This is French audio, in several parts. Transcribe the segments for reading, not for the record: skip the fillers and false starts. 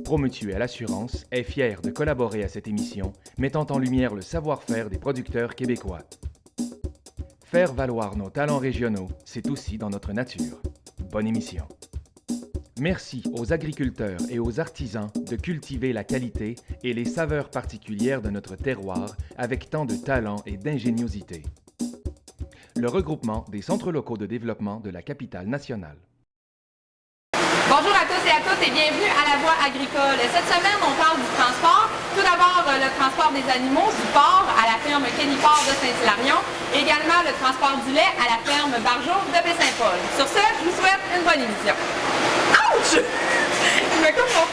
Promutuelle Assurance est fier de collaborer à cette émission, mettant en lumière le savoir-faire des producteurs québécois. Faire valoir nos talents régionaux, c'est aussi dans notre nature. Bonne émission. Merci aux agriculteurs et aux artisans de cultiver la qualité et les saveurs particulières de notre terroir avec tant de talent et d'ingéniosité. Le regroupement des centres locaux de développement de la capitale nationale. Bonjour à tous et à toutes et bienvenue à La Voix agricole. Cette semaine, on parle du transport. Tout d'abord, le transport des animaux du port à la ferme Kenny Port de Saint-Hilarion. Également, le transport du lait à la ferme Barjot de Baie-Saint-Paul. Sur ce, je vous souhaite une bonne émission. Ouch! Il me coupe mon...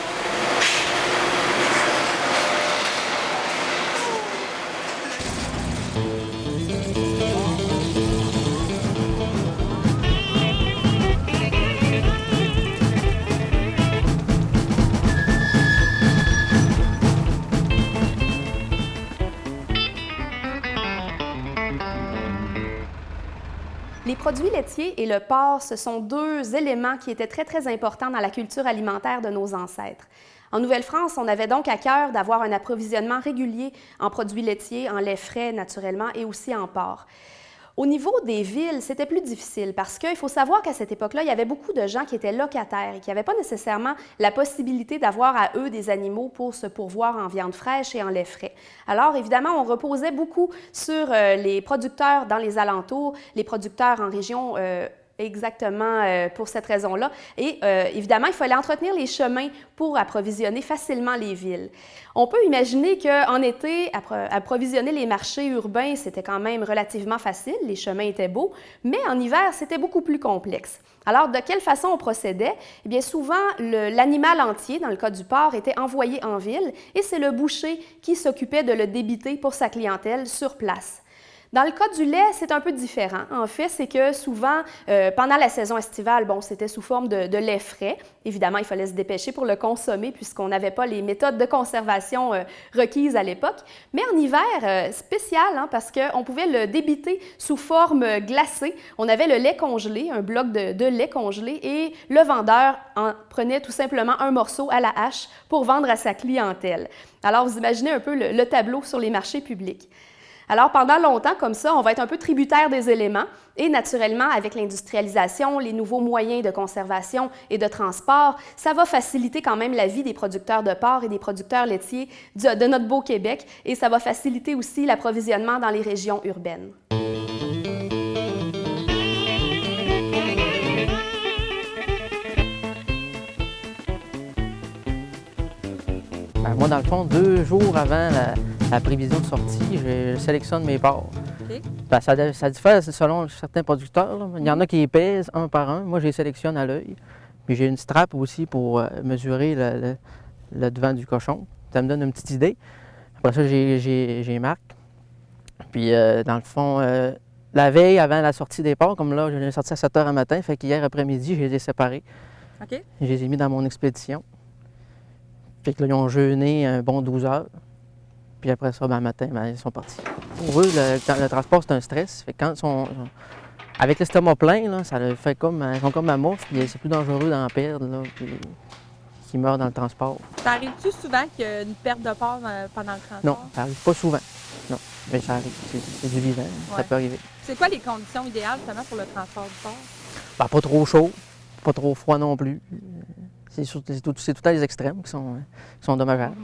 Les produits laitiers et le porc, ce sont deux éléments qui étaient très importants dans la culture alimentaire de nos ancêtres. En Nouvelle-France, on avait donc à cœur d'avoir un approvisionnement régulier en produits laitiers, en lait frais naturellement et aussi en porc. Au niveau des villes, c'était plus difficile parce qu'il faut savoir qu'à cette époque-là, il y avait beaucoup de gens qui étaient locataires et qui n'avaient pas nécessairement la possibilité d'avoir à eux des animaux pour se pourvoir en viande fraîche et en lait frais. Alors, évidemment, on reposait beaucoup sur les producteurs dans les alentours, les producteurs en région exactement pour cette raison-là. Et évidemment, il fallait entretenir les chemins pour approvisionner facilement les villes. On peut imaginer qu'en été, approvisionner les marchés urbains, c'était quand même relativement facile, les chemins étaient beaux, mais en hiver, c'était beaucoup plus complexe. Alors, de quelle façon on procédait? Eh bien, souvent, l'animal entier, dans le cas du porc, était envoyé en ville et c'est le boucher qui s'occupait de le débiter pour sa clientèle sur place. Dans le cas du lait, c'est un peu différent. En fait, c'est que souvent, pendant la saison estivale, bon, c'était sous forme de lait frais. Évidemment, il fallait se dépêcher pour le consommer puisqu'on n'avait pas les méthodes de conservation requises à l'époque. Mais en hiver, spécial, hein, parce qu'on pouvait le débiter sous forme glacée. On avait le lait congelé, un bloc de lait congelé, et le vendeur en prenait tout simplement un morceau à la hache pour vendre à sa clientèle. Alors, vous imaginez un peu le tableau sur les marchés publics. Alors, pendant longtemps, comme ça, on va être un peu tributaire des éléments et naturellement, avec l'industrialisation, les nouveaux moyens de conservation et de transport, ça va faciliter quand même la vie des producteurs de porc et des producteurs laitiers de notre beau Québec et ça va faciliter aussi l'approvisionnement dans les régions urbaines. Moi, dans le fond, 2 jours avant la prévision de sortie, je sélectionne mes porcs. Okay. Ben, ça diffère selon certains producteurs, là. Il y en a qui les pèsent un par un. Moi, je les sélectionne à l'œil. Puis j'ai une strap aussi pour mesurer le devant du cochon. Ça me donne une petite idée. Après ça, j'ai marque. Puis dans le fond, la veille avant la sortie des porcs, comme là, je les ai sortis à 7 h du matin, fait qu'hier après-midi, je les ai séparés. Okay. Je les ai mis dans mon expédition. Fait que là, ils ont jeûné un bon 12 heures. Puis après ça, ben, le matin, ben, ils sont partis. Pour eux, le transport, c'est un stress. Fait que quand ils sont avec l'estomac plein, là, ça fait comme, ils sont comme à mouffe, puis c'est plus dangereux d'en perdre, là, puis qu'ils meurent dans le transport. Ça arrive-tu souvent qu'il y a une perte de porc pendant le transport? Non, ça arrive pas souvent. Non, mais ça arrive. C'est du vivant, ouais. Ça peut arriver. C'est quoi les conditions idéales, justement, pour le transport du porc? Ben, pas trop chaud, pas trop froid non plus. C'est tout à les extrêmes qui sont dommageables.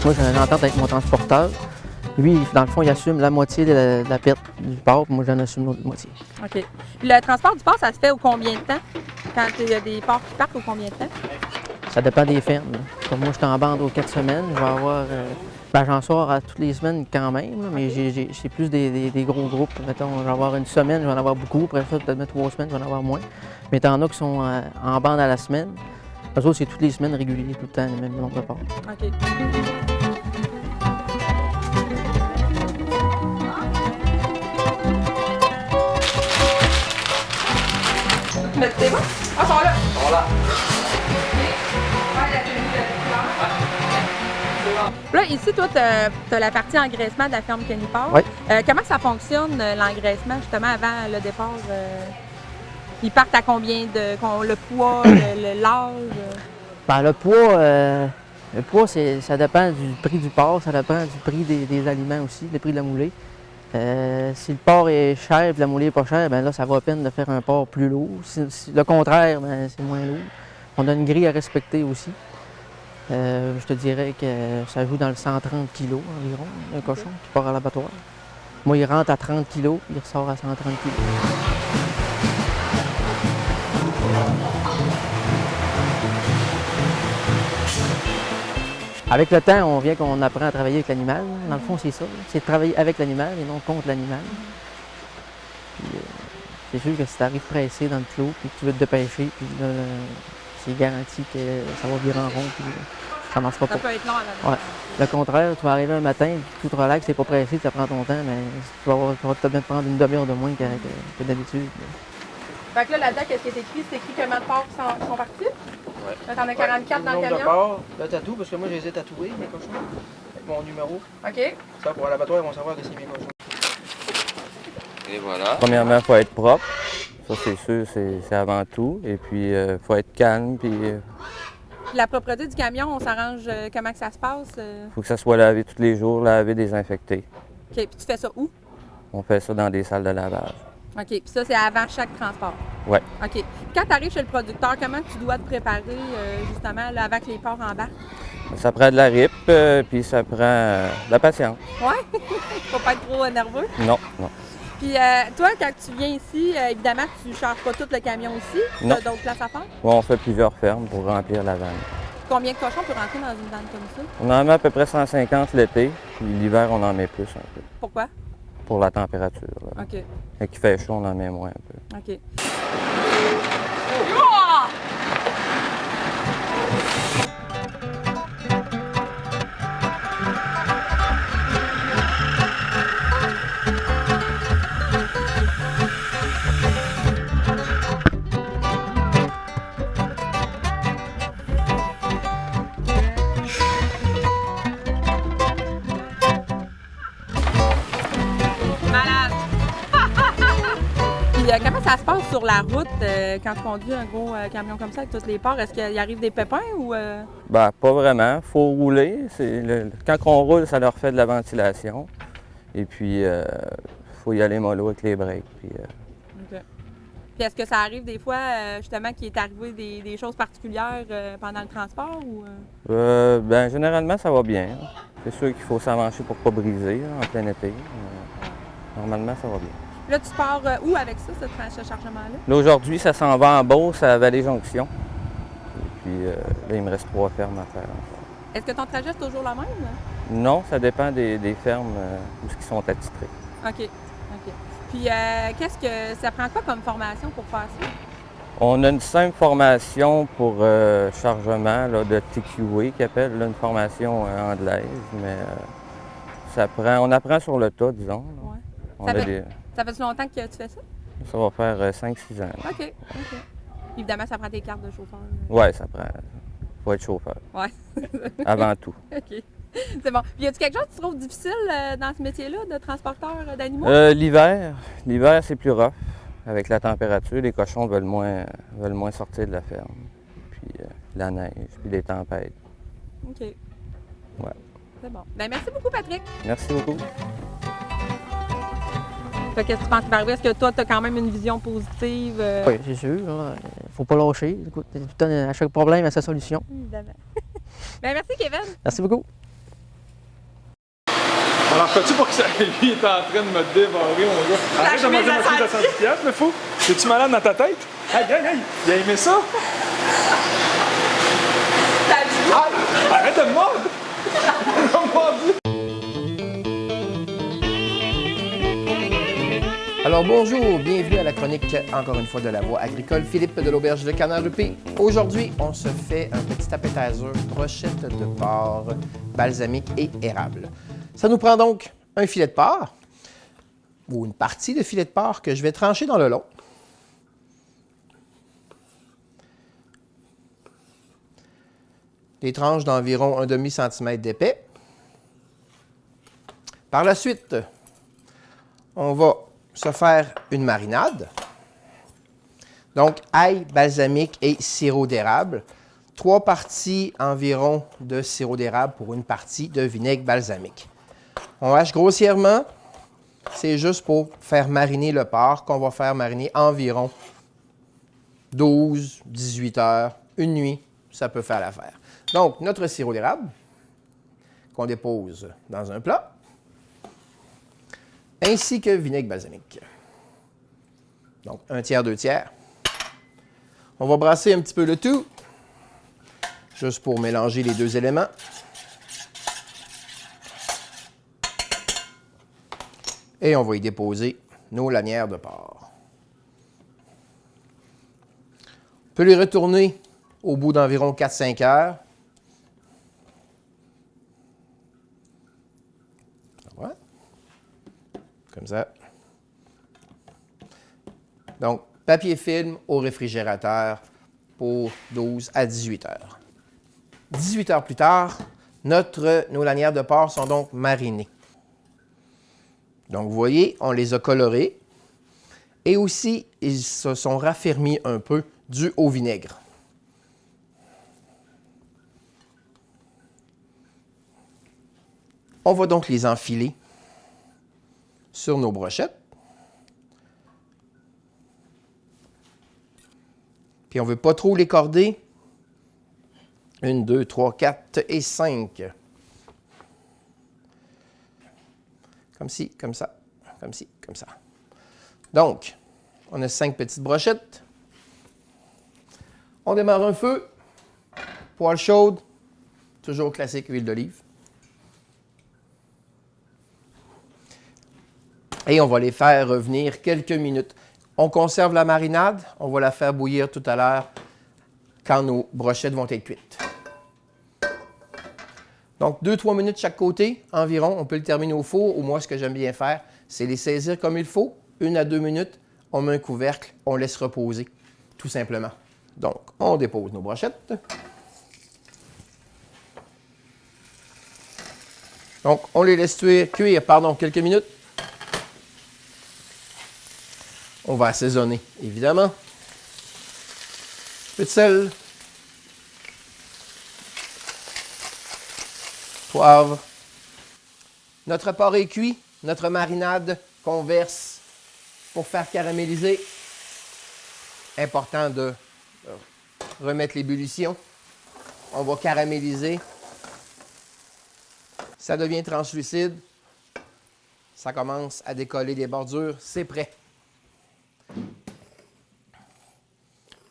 Moi, j'ai une entente avec mon transporteur. Lui, dans le fond, il assume la moitié de la perte du porc, moi, j'en assume l'autre moitié. OK. Puis le transport du porc, ça se fait au combien de temps? Quand il y a des porcs qui partent, au combien de temps? Ça dépend des fermes. Comme moi, je suis en bande aux 4 semaines. Je vais avoir... j'en sors à toutes les semaines quand même, là, mais j'ai plus des gros groupes. Mettons, je vais avoir une semaine, je vais en avoir beaucoup. Après ça, peut-être 3 semaines, je vais en avoir moins. Mais t'en as qui sont en bande à la semaine. Eux autres, c'est toutes les semaines réguliers, tout le temps, le même nombre de porcs. OK. Mettez-moi. Ah, ils sont là. Ils sont là. OK. Ouais, la tenue de couleur. Là, ici, toi, tu as la partie engraissement de la ferme Kenny Porc. Oui. Comment ça fonctionne, l'engraissement, justement, avant le départ? Ils partent à combien le poids, l'âge? Ben, le poids ça dépend du prix du porc, ça dépend du prix des aliments aussi, le prix de la moulée. Si le porc est cher et la moulée n'est pas chère, ben là, ça vaut la peine de faire un porc plus lourd. Si le contraire, ben, c'est moins lourd. On a une grille à respecter aussi. Je te dirais que ça joue dans le 130 kg environ, un cochon qui part à l'abattoir. Moi, il rentre à 30 kg, il ressort à 130 kg. Avec le temps, on vient qu'on apprend à travailler avec l'animal. Dans le fond, c'est ça. C'est de travailler avec l'animal et non contre l'animal. C'est sûr que si tu arrives pressé dans le clos et que tu veux te dépêcher, puis là, c'est garanti que ça va virer en rond, puis ça ne marchera pas. Ça peut être long à la Ouais. Le contraire, tu vas arriver un matin, tout relax, tu n'es pas pressé, tu prends ton temps, mais tu vas peut-être bien te prendre une demi-heure de moins que d'habitude. Fait que là-dedans, qu'est-ce qui est écrit? C'est écrit combien de porcs qui sont partis? Ouais. Là, t'en as 44 dans le nombre de camion? porcs, le tatou, parce que moi, je les ai tatoués, mes cochons, avec mon numéro. OK. Ça, pour l'abattoir, ils vont savoir que c'est mes cochons. Et voilà. Premièrement, il faut être propre. Ça, c'est sûr, c'est avant tout. Et puis, il faut être calme. Puis, La propreté du camion, on s'arrange comment que ça se passe? il faut que ça soit lavé tous les jours, lavé, désinfecté. OK. Puis tu fais ça où? On fait ça dans des salles de lavage. OK. Puis ça, c'est avant chaque transport? Ouais. OK. Quand tu arrives chez le producteur, comment tu dois te préparer, justement, là, avant que les porcs embarquent? Ça prend de la rip, puis ça prend de la patience. Ouais? Faut pas être trop nerveux. Non, non. Puis toi, quand tu viens ici, évidemment, tu ne charges pas tout le camion ici. Tu Non. as d'autres places à faire? Ouais, on fait plusieurs fermes pour remplir la vanne. Combien de cochons peut rentrer dans une vanne comme ça? On en met à peu près 150 l'été, puis l'hiver, on en met plus un peu. Pourquoi? Pour la température. Là. OK. Quand il fait chaud, on en met moins un peu. OK. Malade! Puis comment ça se passe sur la route quand tu conduis un gros camion comme ça avec tous les porcs? Est-ce qu'il arrive des pépins ou... Ben, pas vraiment. Faut rouler. Quand on roule, ça leur fait de la ventilation. Et puis, faut y aller mollo avec les breaks. Puis, OK. Puis est-ce que ça arrive des fois, justement, qu'il est arrivé des choses particulières pendant le transport ou... ben, généralement, ça va bien. C'est sûr qu'il faut s'avancer pour pas briser là, en plein été. Normalement, ça va bien. Là, tu pars où avec ça, ce chargement-là? Là, aujourd'hui, ça s'en va en Beauce à Vallée-Jonction. Et puis, là, il me reste 3 fermes à faire encore. Est-ce que ton trajet est toujours le même? Non, ça dépend des fermes où ils sont attitrés. OK. OK. Puis, qu'est-ce que ça prend quoi comme formation pour faire ça? On a une simple formation pour chargement là, de TQA, qu'ils appellent, là, une formation anglaise, mais on apprend sur le tas, disons. Là. Ouais. On Ça a fait- Ça fait longtemps que tu fais ça? Ça va faire 5-6 ans. OK. OK. Évidemment, ça prend tes cartes de chauffeur. Oui, ça prend. Faut être chauffeur, Ouais. avant tout. OK. C'est bon. Puis, y a-tu quelque chose que tu trouves difficile dans ce métier-là, de transporteur d'animaux? L'hiver, c'est plus rough. Avec la température, les cochons veulent moins sortir de la ferme. Puis la neige, puis des tempêtes. OK. Ouais. C'est bon. Ben, merci beaucoup, Patrick. Merci beaucoup. Fait qu'est-ce que tu penses qui va arriver? Est-ce que toi, tu as quand même une vision positive? Oui, c'est sûr. Il faut pas lâcher. Écoute, tout le temps, à chaque problème, a sa solution. Évidemment. Ben, merci, Kevin. Merci beaucoup. Alors, fais-tu pour que ça... Lui, il est en train de me dévorer, mon gars. Arrête de me dire ma chemise à 110$, le fou. Es-tu malade dans ta tête? Aïe, aïe, aïe. Il a aimé ça? Aïe, arrête de me mordre. Il m'a mordu. Alors bonjour, bienvenue à la chronique, encore une fois, de la Voix agricole. Philippe de l'Auberge de Canard-Rupé. Aujourd'hui, on se fait un petit appetizer, brochette de porc, balsamique et érable. Ça nous prend donc un filet de porc, ou une partie de filet de porc que je vais trancher dans le long. Des tranches d'environ un demi-centimètre d'épais. Par la suite, on va se faire une marinade. Donc, ail, balsamique et sirop d'érable. 3 parties environ de sirop d'érable pour une partie de vinaigre balsamique. On hache grossièrement. C'est juste pour faire mariner le porc qu'on va faire mariner environ 12, 18 heures, une nuit, ça peut faire l'affaire. Donc, notre sirop d'érable qu'on dépose dans un plat, ainsi que vinaigre balsamique. Donc, 1 tiers, 2 tiers. On va brasser un petit peu le tout, juste pour mélanger les 2 éléments. Et on va y déposer nos lanières de porc. On peut les retourner au bout d'environ 4-5 heures. Voilà. Comme ça. Donc, papier film au réfrigérateur pour 12 à 18 heures. 18 heures plus tard, nos lanières de porc sont donc marinées. Donc, vous voyez, on les a colorées. Et aussi, ils se sont raffermis un peu dû au vinaigre. On va donc les enfiler sur nos brochettes. Puis on ne veut pas trop les corder. 1, 2, 3, 4 et 5. Comme ci, comme ça, comme ci, comme ça. Donc, on a 5 petites brochettes. On démarre un feu. Poêle chaude. Toujours classique, huile d'olive. Et on va les faire revenir quelques minutes. On conserve la marinade. On va la faire bouillir tout à l'heure quand nos brochettes vont être cuites. Donc, 2-3 minutes chaque côté environ. On peut le terminer au four. Ou moi, ce que j'aime bien faire, c'est les saisir comme il faut. 1 à 2 minutes. On met un couvercle. On laisse reposer, tout simplement. Donc, on dépose nos brochettes. Donc, on les laisse cuire quelques minutes. On va assaisonner, évidemment. Un peu de sel. Poivre. Notre porc est cuit. Notre marinade qu'on verse pour faire caraméliser. Important de remettre l'ébullition. On va caraméliser. Ça devient translucide. Ça commence à décoller des bordures. C'est prêt.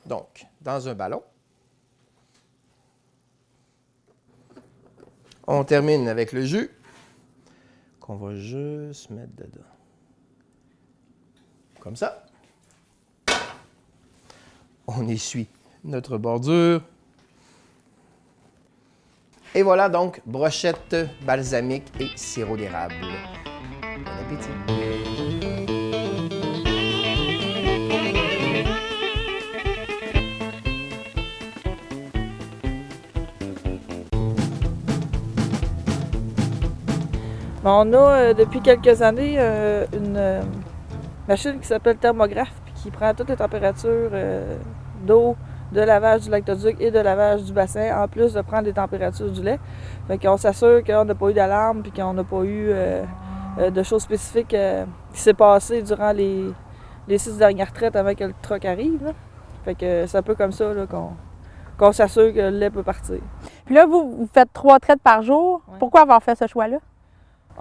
Donc, dans un ballon, on termine avec le jus qu'on va juste mettre dedans. Comme ça. On essuie notre bordure. Et voilà donc brochette balsamique et sirop d'érable. Bon appétit! On a depuis quelques années une machine qui s'appelle thermographe puis qui prend toutes les températures d'eau, de lavage du lactoduc et de lavage du bassin, en plus de prendre les températures du lait. Fait qu'on s'assure qu'on n'a pas eu d'alarme puis qu'on n'a pas eu de choses spécifiques qui s'est passé durant les 6 dernières traites avant que le troc arrive. Là. Fait que c'est un peu comme ça là, qu'on s'assure que le lait peut partir. Puis là, vous faites 3 traites par jour. Ouais. Pourquoi avoir fait ce choix-là?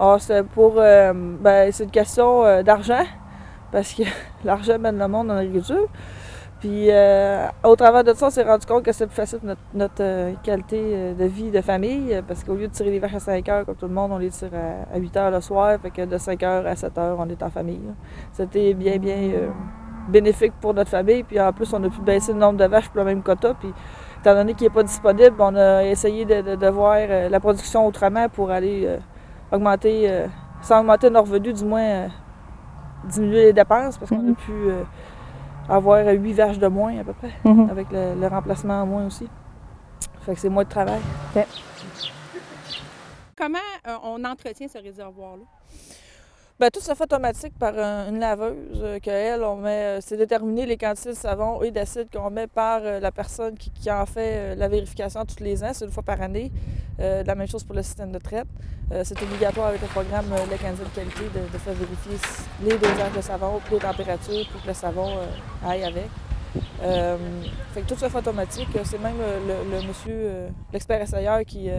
Ah, c'est pour c'est une question d'argent, parce que l'argent mène le monde en agriculture. Puis au travers de ça, on s'est rendu compte que c'est plus facile pour notre qualité de vie de famille, parce qu'au lieu de tirer les vaches à 5 heures, comme tout le monde, on les tire à 8 heures le soir, fait que de 5 heures à 7 heures, on est en famille. Là. C'était bien bénéfique pour notre famille, puis en plus, on a pu baisser le nombre de vaches pour le même quota, puis étant donné qu'il n'est pas disponible, on a essayé de voir la production autrement pour aller augmenter, sans augmenter nos revenus, du moins diminuer les dépenses, parce qu'on a pu avoir 8 vaches de moins à peu près, avec le remplacement en moins aussi. Fait que c'est moins de travail. Okay. Comment on entretient ce réservoir-là? Bien, tout se fait automatique par une laveuse qu'elle, on met, c'est déterminé les quantités de savon et d'acide qu'on met par la personne qui en fait la vérification tous les ans, c'est une fois par année. La même chose pour le système de traite. C'est obligatoire avec le programme Le Canada de qualité de faire vérifier les dosages de savon et les températures pour que le savon aille avec. Fait que tout se fait automatique. C'est même le monsieur, l'expert essayeur qui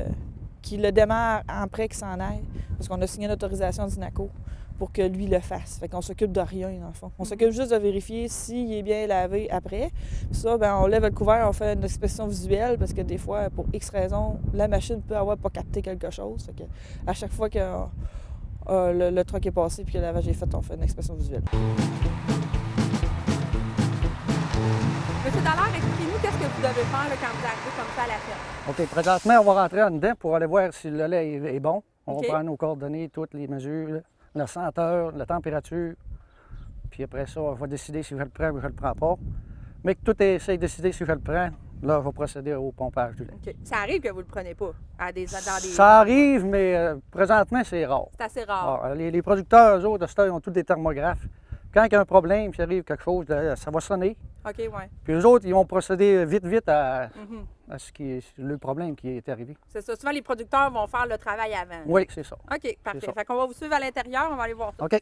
le démarre après qu'il s'en aille, parce qu'on a signé l'autorisation d'INACO pour que lui le fasse. Fait qu'on s'occupe de rien, dans le fond. On s'occupe juste de vérifier s'il est bien lavé après. Puis ça, bien, on lève le couvert, on fait une inspection visuelle, parce que des fois, pour X raisons, la machine peut avoir pas capté quelque chose. Fait que à chaque fois que le truck est passé puis que le lavage est fait, on fait une inspection visuelle. Monsieur Dallaire, expliquez-nous qu'est-ce que vous devez faire là, quand vous arrivez comme ça à la ferme. OK, présentement, on va rentrer en dedans pour aller voir si le lait est bon. On OK. va prendre nos coordonnées, toutes les mesures, là, la senteur, la température. Puis après ça, on va décider si je le prends ou je le prends pas. Mais que tout est décidé si je le prends, là, on va procéder au pompage du lait. OK. Ça arrive que vous ne le prenez pas dans des... Ça arrive, mais présentement, c'est rare. C'est assez rare. Ah, les producteurs, eux autres, ils ont tous des thermographes. Quand il y a un problème, s'il arrive quelque chose, là, ça va sonner. OK, oui. Puis eux autres, ils vont procéder vite à ce qui est le problème qui est arrivé. C'est ça. Souvent, les producteurs vont faire le travail avant. Oui, c'est ça. OK, parfait. ça. Fait qu'on va vous suivre à l'intérieur, on va aller voir ça. OK.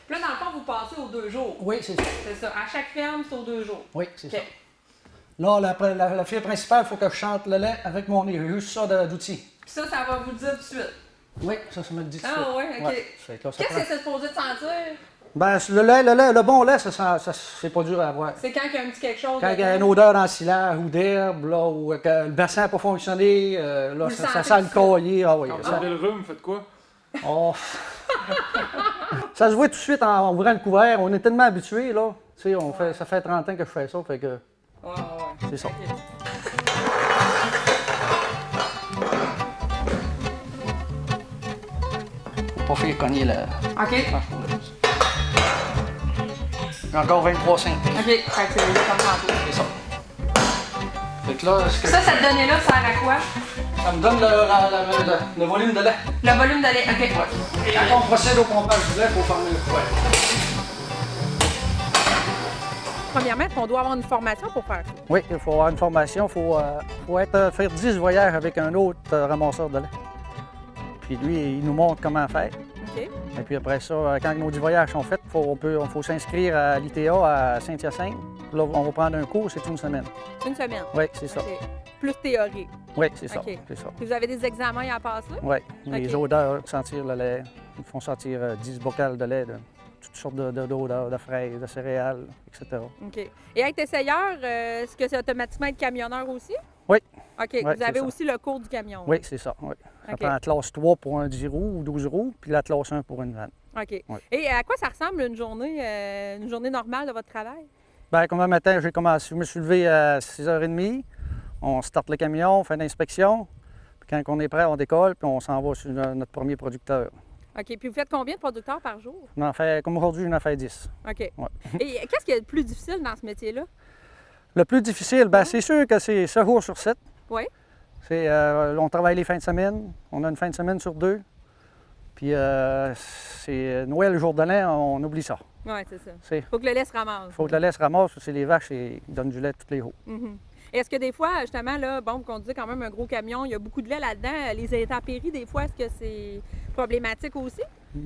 Puis là, dans le fond, vous passez aux 2 jours. Oui, c'est ça. C'est ça. À chaque ferme, c'est aux 2 jours. Oui, c'est OK. ça. Là, la fille principale, il faut que je chante le lait avec mon nez. J'ai juste ça d'outils. Puis ça va vous le dire tout de suite. Oui, ça me le dit tout de Ah suite. oui, OK. Ouais. Fait que là, ça Qu'est-ce prend- que c'est supposé de sentir? Ben, le bon lait, ça, c'est pas dur à avoir. C'est quand il y a un petit quelque chose. Quand il y a dedans. une odeur dans le silage ou d'herbe, là, ou que le bassin n'a pas fonctionné, là, Vous le ça sentez sent le tout de cahier. Ah oui. Quand vous Ça, avez le rhume, faites quoi? oh. Ça se voit tout de suite en ouvrant le couvert. On est tellement habitués, là. Tu sais, ça fait 30 ans que je fais ça, fait que Ouais. c'est ça. OK. Pas faire cogner la OK. franchise. J'ai encore 23 cents. OK. Fait que c'est comme tantôt. C'est ça. Fait que là, Ça te donnait-là, ça sert à quoi? ça me donne le volume de lait. Le volume de lait. OK. Quand on procède au pompage du lait, il faut fermer le couvert. Premièrement, est-ce qu'on doit avoir une formation pour faire ça? Oui, il faut avoir une formation. Il faut faire 10 voyages avec un autre ramasseur de lait. Puis lui, il nous montre comment faire. OK. Et puis après ça, quand nos 10 voyages sont faits, il faut s'inscrire à l'ITA à Saint-Hyacinthe. Là, on va prendre un cours, c'est une semaine. Une semaine. Oui, c'est ça. OK. Plus théorique. Oui, c'est ça. OK. C'est ça. Puis vous avez des examens à passer? Oui, les OK. odeurs, sentir le lait. Ils font sortir 10 bocales de lait de toutes sortes d'odeurs, de fraises, de céréales, etc. OK. Et être essayeur, est-ce que c'est automatiquement être camionneur aussi? Oui. OK. Ouais, vous c'est avez ça. aussi le cours du camion? Oui, c'est ça. Oui. Ça OK. prend la classe 3 pour un 10 roues ou 12 roues, puis la classe 1 pour une vanne. OK. Ouais. Et à quoi ça ressemble une journée normale de votre travail? Bien, comme un matin, je me suis levé à 6h30. On starte le camion, on fait l'inspection. Puis quand on est prêt, on décolle, puis on s'en va sur notre premier producteur. OK. Puis vous faites combien de producteurs par jour? Comme aujourd'hui, j'en ai fait 10. OK. Ouais. Et qu'est-ce qui est le plus difficile dans ce métier-là? Le plus difficile, bien, c'est sûr que c'est 7 jours sur 7. Oui. On travaille les fins de semaine. On a une fin de semaine sur 2. Puis c'est Noël, le jour de l'an, on oublie ça. Oui, c'est ça. Il Faut que le lait se ramasse. faut que le lait se ramasse, parce que les vaches, ils donnent du lait tous les jours. Mhm. Et est-ce que des fois, justement, là, bon, vous conduisez quand même un gros camion, il y a beaucoup de lait là-dedans. Les intempéries, des fois, est-ce que c'est problématique aussi?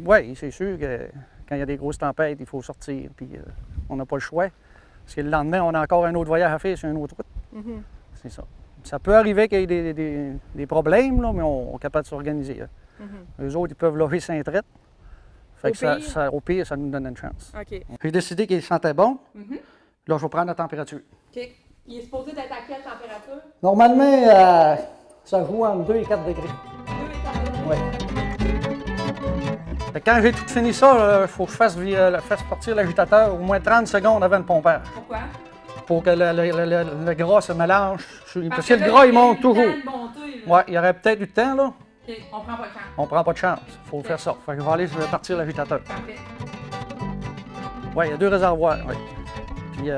Oui, c'est sûr que quand il y a des grosses tempêtes, il faut sortir, puis on n'a pas le choix. Parce que le lendemain, on a encore un autre voyage à faire sur une autre route. Mhm. C'est ça. Ça peut arriver qu'il y ait des problèmes, là, mais on est capable de s'organiser. Mhm. Eux autres, ils peuvent loger Saint-Traite. Fait Au que ça, pire? au pire, ça nous donne une chance. OK. J'ai décidé qu'il sentait bon. Mhm. Là, je vais prendre la température. OK. Il est supposé d'être à quelle température? Normalement, ça joue entre 2 et 4 degrés. 2 et 4 degrés. Oui. Fait que quand j'ai tout fini ça, il faut que je fasse partir l'agitateur au moins 30 secondes avant le pompage. Pourquoi? Pour que le gras se mélange. Parce que là, le gras, il y a monte eu toujours. le temps de monter, là. Ouais, il y aurait peut-être eu le temps, là. OK. On prend pas de chance. On prend pas de chance. Il faut faire ça. Fait que je vais partir l'agitateur. Parfait. Oui, il y a 2 réservoirs. Ouais. Puis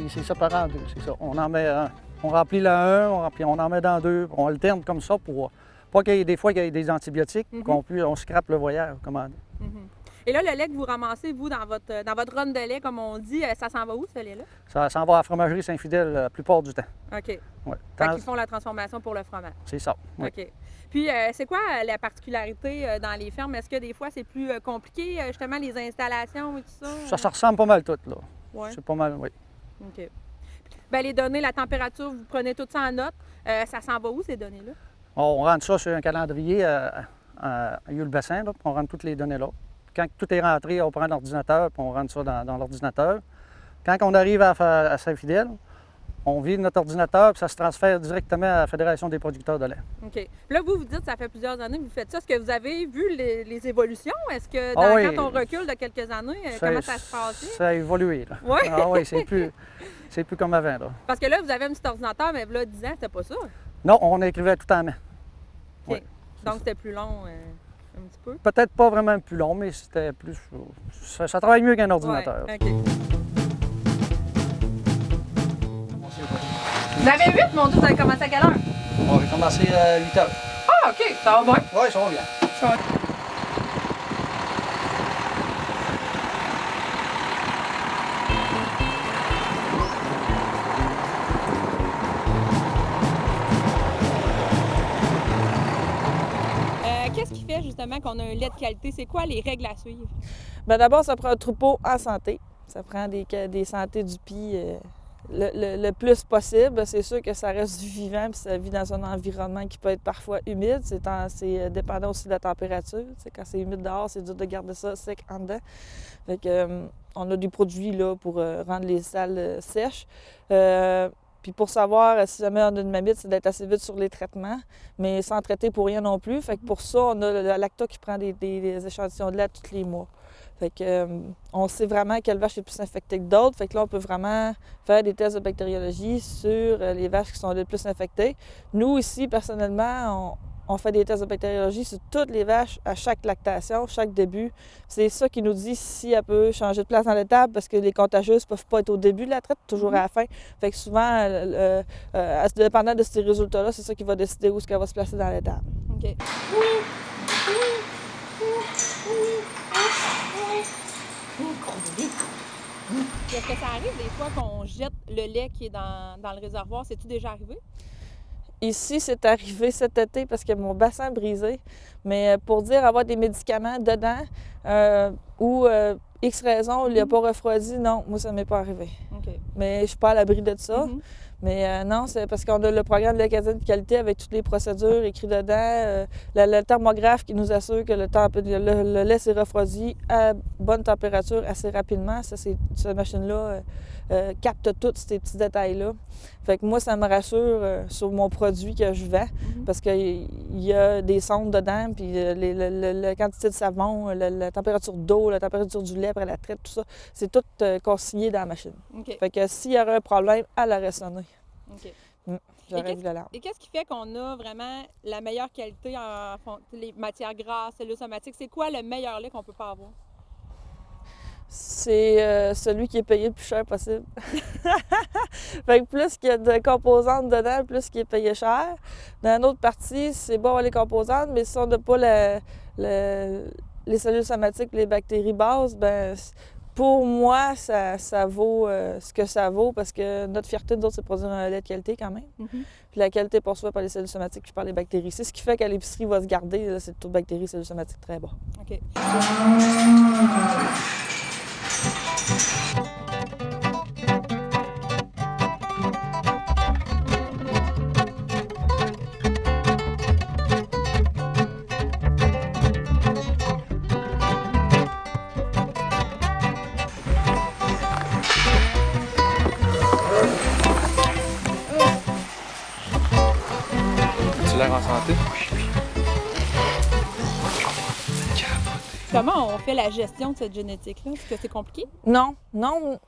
c'est séparé en 2, c'est ça. On On remplit le 1, puis on en met dans 2, on alterne comme ça pour pas qu'il y ait des fois qu'il y ait des antibiotiques, on scrape le voyage, comment dire. Et là, le lait que vous ramassez, vous, dans votre run de lait, comme on dit, ça s'en va où, ce lait-là? Ça s'en va à la fromagerie Saint-Fidèle la plupart du temps. OK. Ouais. Fait qu'ils font la transformation pour le fromage. C'est ça. Oui. OK. Puis, c'est quoi la particularité dans les fermes? Est-ce que des fois, c'est plus compliqué, justement, les installations et tout ça? Ça ressemble pas mal tout, là. Ouais. C'est pas mal, oui. OK. Bien, les données, la température, vous prenez tout ça en note. Ça s'en va où, ces données-là? On rentre ça sur un calendrier à Yule-Bassin, puis on rentre toutes les données là. Quand tout est rentré, on prend l'ordinateur, puis on rentre ça dans l'ordinateur. Quand on arrive à Saint-Fidèle, on vide notre ordinateur, puis ça se transfère directement à la Fédération des producteurs de lait. OK. Puis là, vous dites que ça fait plusieurs années que vous faites ça. Est-ce que vous avez vu les évolutions? Est-ce que quand on recule de quelques années, comment ça se passe? Ça a évolué, là. Oui? Ah oui, c'est plus comme avant, là. Parce que là, vous avez un petit ordinateur, mais là, 10 ans, c'était pas ça? Non, on écrivait tout en main. OK. Oui. Donc, c'était plus long un petit peu? Peut-être pas vraiment plus long, mais c'était plus... Ça travaille mieux qu'un ordinateur. Ouais, OK. Vous avez 8, mon Dieu, vous avez commencé à quelle heure? On va commencer à 8 heures. Ah, OK, ça va bien. Oui, ça va bien. Ça va. Qu'est-ce qui fait justement qu'on a un lait de qualité? C'est quoi les règles à suivre? Bien, d'abord, ça prend un troupeau en santé. Ça prend des santé du pis le plus possible. C'est sûr que ça reste du vivant puis ça vit dans un environnement qui peut être parfois humide. C'est dépendant aussi de la température. T'sais, quand c'est humide dehors, c'est dur de garder ça sec en dedans. Fait que, on a des produits là, pour rendre les salles sèches. Puis pour savoir si jamais on a une mamite, c'est d'être assez vite sur les traitements, mais sans traiter pour rien non plus. Fait que pour ça, on a le Lacta qui prend des échantillons de lait tous les mois. Fait que, on sait vraiment quelle vache est plus infectée que d'autres. Fait que là, on peut vraiment faire des tests de bactériologie sur les vaches qui sont les plus infectées. Nous, ici, personnellement, on fait des tests de bactériologie sur toutes les vaches à chaque lactation, chaque début. C'est ça qui nous dit si elle peut changer de place dans l'étable parce que les contagieuses ne peuvent pas être au début de la traite, toujours à la fin. Fait que souvent, dépendant de ces résultats-là, c'est ça qui va décider où est-ce qu'elle va se placer dans l'étable. OK. Est-ce que ça arrive des fois qu'on jette le lait qui est dans le réservoir? C'est-tu déjà arrivé? Ici, c'est arrivé cet été parce que mon bassin a brisé. Mais pour dire avoir des médicaments dedans ou X raison, il n'y a pas refroidi, non, moi, ça ne m'est pas arrivé. Okay. Mais je ne suis pas à l'abri de ça. Mais non, c'est parce qu'on a le programme de l'académie de qualité avec toutes les procédures écrites dedans, le thermographe qui nous assure que le lait s'est refroidi à bonne température assez rapidement. Cette machine-là capte tous ces petits détails-là. Fait que moi, ça me rassure sur mon produit que je vends parce qu'il y a des sondes dedans, puis la quantité de savon, la température d'eau, la température du lait après la traite, tout ça, c'est tout consigné dans la machine. Okay. Fait que s'il y aurait un problème, elle aurait sonné. OK. J'aurais vu l'alarme. Et qu'est-ce qui fait qu'on a vraiment la meilleure qualité en les matières grasses, cellules somatiques? C'est quoi le meilleur lait qu'on peut pas avoir? C'est celui qui est payé le plus cher possible. Fait que plus qu'il y a de composantes dedans, plus qu'il est payé cher. Dans une autre partie, c'est bon avoir les composantes, mais si on n'a pas les cellules somatiques et les bactéries bases, ben pour moi, ça vaut ce que ça vaut parce que notre fierté, nous autres, c'est de produire un lait de qualité quand même. Puis la qualité pour soi par les cellules somatiques puis par les bactéries. C'est ce qui fait qu'à l'épicerie va se garder, là, c'est le taux de bactéries, cellules somatiques très bas. OK. Tu l'air en santé? Comment on fait la gestion de cette génétique-là? Est-ce que c'est compliqué? Non,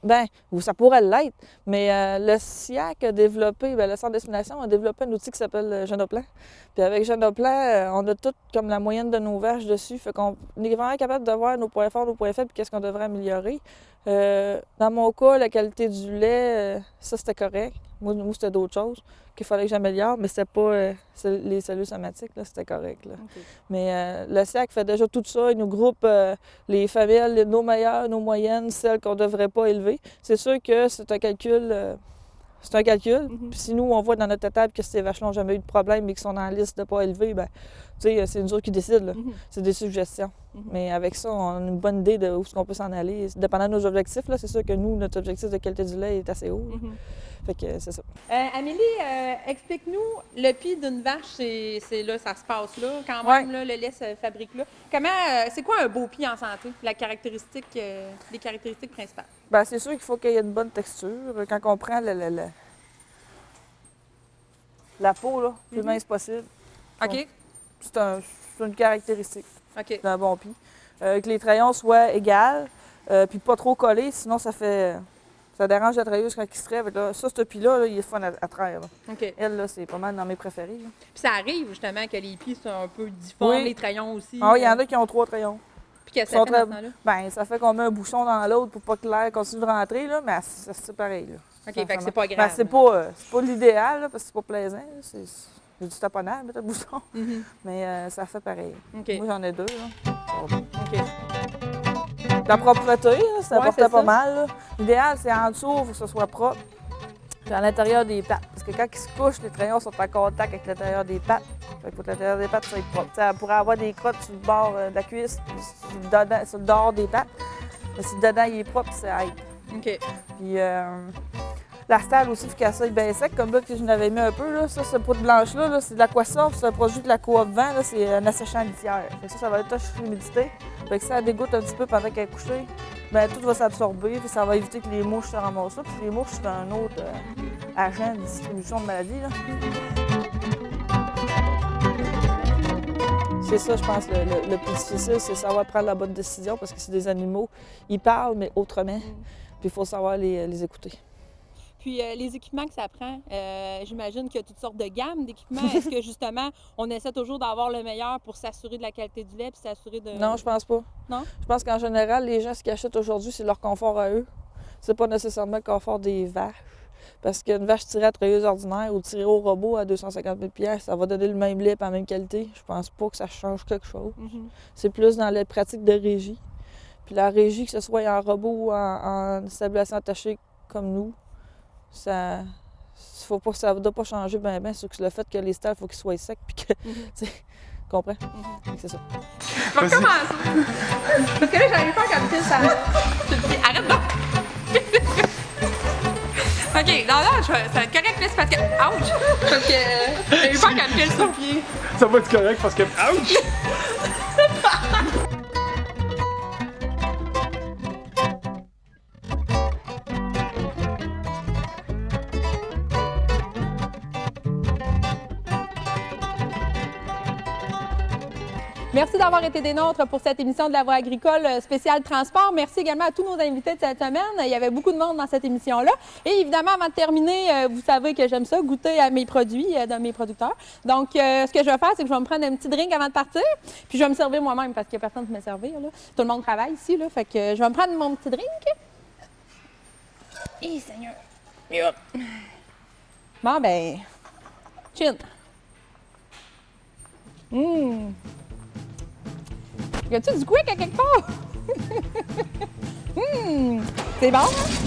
ben ça pourrait l'être, mais le SIAC a développé, le Centre d'Estimation a développé un outil qui s'appelle Génoplan. Puis avec Génoplan, on a tout comme la moyenne de nos vaches dessus, fait qu'on est vraiment capable de voir nos points forts, nos points faibles, puis qu'est-ce qu'on devrait améliorer. Dans mon cas, la qualité du lait, ça c'était correct. Moi c'était d'autres choses qu'il fallait que j'améliore, mais c'était pas les cellules somatiques, là, c'était correct. Là. OK. Mais le SIAC fait déjà tout ça. Il nous groupe les femelles, nos meilleures, nos moyennes, celles qu'on ne devrait pas élever. C'est sûr que c'est un calcul. Puis si nous, on voit dans notre table que ces vaches-là n'ont jamais eu de problème et qu'ils sont dans la liste de ne pas élever, bien, tu sais, c'est nous autres qui décident. Là. C'est des suggestions. Mais avec ça, on a une bonne idée de où est-ce qu'on peut s'en aller. Dépendant de nos objectifs, là, c'est sûr que nous, notre objectif de qualité du lait est assez haut. Fait que c'est ça. Amélie, explique-nous, le pied d'une vache, c'est là, ça se passe là, quand même, là, le lait se fabrique là. C'est quoi un beau pied en santé? Les caractéristiques principales? Bien, c'est sûr qu'il faut qu'il y ait une bonne texture. Quand on prend la peau, là, le plus mince possible. OK. C'est une caractéristique OK. d'un bon pied. Que les trayons soient égales, puis pas trop collés, sinon ça dérange la trailleuse quand il se lève. Là, ça, ce pied-là, il est fun à traire. Là. OK. Elle, là, c'est pas mal dans mes préférés. Là. Puis ça arrive justement que les pieds sont un peu difformes, les trayons aussi. Ah, il y en a qui ont 3 trayons. Puis qu'est-ce que ça fait dans ce temps-là? Bien, ça fait qu'on met un bouchon dans l'autre pour pas que l'air continue de rentrer, là, mais c'est pareil. Là. OK, fait que c'est pas grave. Ben, c'est pas l'idéal, là, parce que c'est pas plaisant. C'est du taponnage, mettre le bouchon. Mais ça fait pareil. Okay. Moi, j'en ai 2. Là. OK. La propreté, là, c'est important pas ça. mal. Là. L'idéal, c'est en dessous, il faut que ce soit propre. Puis à l'intérieur des pattes. Parce que quand ils se couchent, les trayons sont en contact avec l'intérieur des pattes. Fait qu'il faut que l'intérieur des pattes soit propre. T'sais, elle pourrait avoir des crottes sur le bord de la cuisse, puis sur le dehors des pattes. Mais si dedans il est propre, c'est aide. OK. Puis la stalle aussi, il faut qu'elle soit bien sec, comme là que je n'avais mis un peu. Là. Ça, cette poudre blanche-là, là, c'est de l'Aquasoft, c'est un produit de la Coop Vent, c'est un asséchant litière. Fait que ça va toucher l'humidité. Fait que ça dégoûte un petit peu pendant qu'elle est couchée, bien, tout va s'absorber, puis ça va éviter que les mouches se ramassent là. Puis les mouches, c'est un autre agent de distribution de maladies. Là. C'est ça, je pense, le plus difficile, c'est savoir prendre la bonne décision, parce que c'est des animaux, ils parlent, mais autrement. Puis il faut savoir les écouter. Puis les équipements que ça prend, j'imagine qu'il y a toutes sortes de gammes d'équipements. Est-ce que justement, on essaie toujours d'avoir le meilleur pour s'assurer de la qualité du lait puis s'assurer de... Non, je pense pas. Non? Je pense qu'en général, les gens, ce qu'ils achètent aujourd'hui, c'est leur confort à eux. C'est pas nécessairement le confort des vaches. Parce qu'une vache tirée à treilleuse ordinaire ou tirée au robot à 250 000 $, ça va donner le même lait et la même qualité. Je pense pas que ça change quelque chose. C'est plus dans les pratiques de régie. Puis la régie, que ce soit en robot ou en stabilisation attachée comme nous, ça ne doit pas changer bien, sur le fait que les stalles, il faut qu'ils soient secs, puis que, tu comprends? C'est ça. Je vais recommencer. Parce que là, j'arrive pas à calculer ça. Arrête là! OK, non, ça va être correct, là, c'est parce que... Ouch! Parce que j'arrive pas à calculer sur le pied. Ça va être correct parce que... Ouch! Merci d'avoir été des nôtres pour cette émission de la Voix agricole spéciale transport. Merci également à tous nos invités de cette semaine. Il y avait beaucoup de monde dans cette émission-là. Et évidemment, avant de terminer, vous savez que j'aime ça, goûter à mes produits de mes producteurs. Donc, ce que je vais faire, c'est que je vais me prendre un petit drink avant de partir. Puis je vais me servir moi-même parce qu'il n'y a personne pour me servir. Là. Tout le monde travaille ici. Là, fait que je vais me prendre mon petit drink. Et Seigneur. Et hop. Bon, ben, chin. Y a-tu du quick à quelque part? C'est bon, hein?